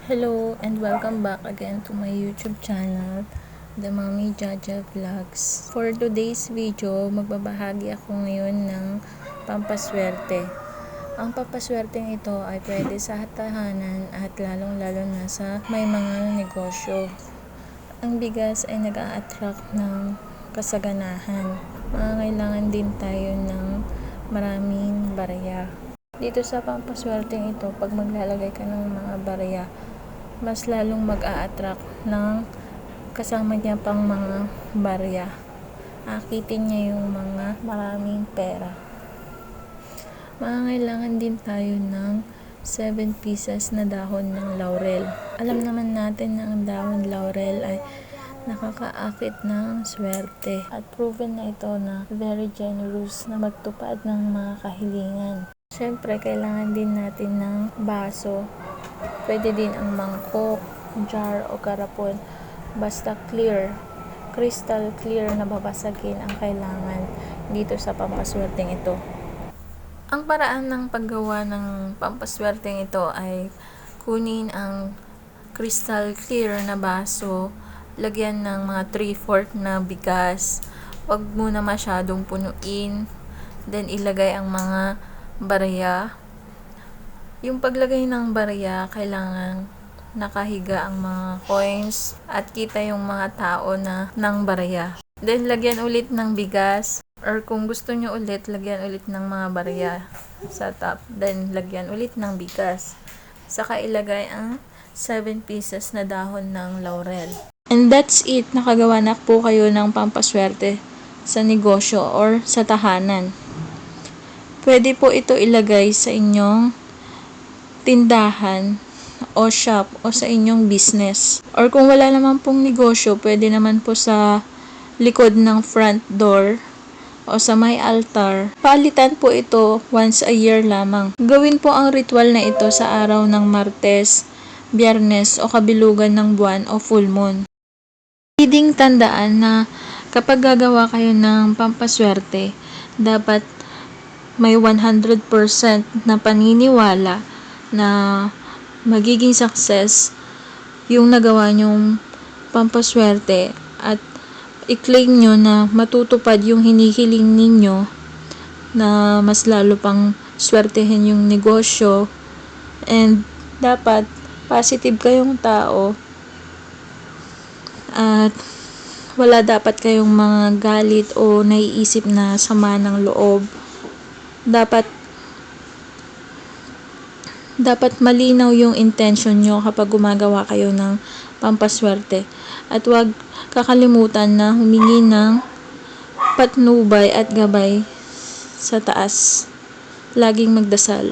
Hello and welcome back again to my YouTube channel, The Mommy Jaja Vlogs. For today's video, magbabahagi ako ngayon ng pampaswerte. Ang pampaswerteng ito ay pwede sa tahanan at lalong-lalo na sa may mga negosyo. Ang bigas ay nag-a-attract ng kasaganahan. Mangangailangan din tayo ng maraming barya. Dito sa pampaswerteng ito, pag maglalagay ka ng mga barya, mas lalong mag-a-attract ng kasama niya pang mga barya. Akitin niya yung mga maraming pera. Mangangailangan din tayo ng 7 pieces na dahon ng laurel. Alam naman natin na ang dahon laurel ay nakakaakit ng swerte at proven na ito na very generous na magtupad ng mga kahilingan. Siyempre, kailangan din natin ng baso. Pwede din ang mangkok, jar o karapon. Basta clear, crystal clear na babasagin ang kailangan dito sa pampaswerteng ito. Ang paraan ng paggawa ng pampaswerteng ito ay kunin ang crystal clear na baso, lagyan ng mga 3/4 na bigas. Huwag muna masyadong punuin. Then ilagay ang mga barya. Yung paglagay ng barya, kailangan nakahiga ang mga coins at kita yung mga tao na ng barya. Then, lagyan ulit ng bigas. Or kung gusto nyo ulit, lagyan ulit ng mga barya sa top. Then, lagyan ulit ng bigas. Saka ilagay ang 7 pieces na dahon ng laurel. And that's it. Nakagawa na po kayo ng pampaswerte sa negosyo or sa tahanan. Pwede po ito ilagay sa inyong tindahan o shop o sa inyong business. Or kung wala naman pong negosyo, pwede naman po sa likod ng front door o sa may altar. Palitan po ito once a year lamang. Gawin po ang ritual na ito sa araw ng Martes, Biyernes o kabilugan ng buwan o full moon. Pwedeng tandaan na kapag gagawa kayo ng pampaswerte, dapat may 100% na paniniwala na magiging success yung nagawa nyong pampaswerte at i-claim nyo na matutupad yung hinihiling ninyo na mas lalo pang swertehin yung negosyo, and dapat positive kayong tao at wala dapat kayong mga galit o naiisip na sama ng loob. Dapat malinaw yung intention nyo kapag gumagawa kayo ng pampaswerte. At huwag kakalimutan na humingi ng patnubay at gabay sa taas. Laging magdasal.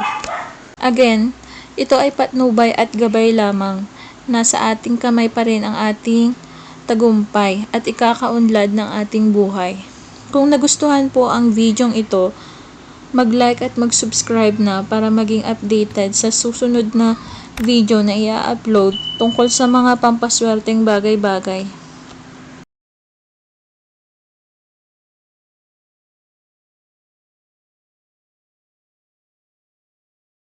Again, ito ay patnubay at gabay lamang. Nasa ating kamay pa rin ang ating tagumpay at ikakaunlad ng ating buhay. Kung nagustuhan po ang videong ito, mag-like at mag-subscribe na para maging updated sa susunod na video na i-upload tungkol sa mga pampaswerteng bagay-bagay.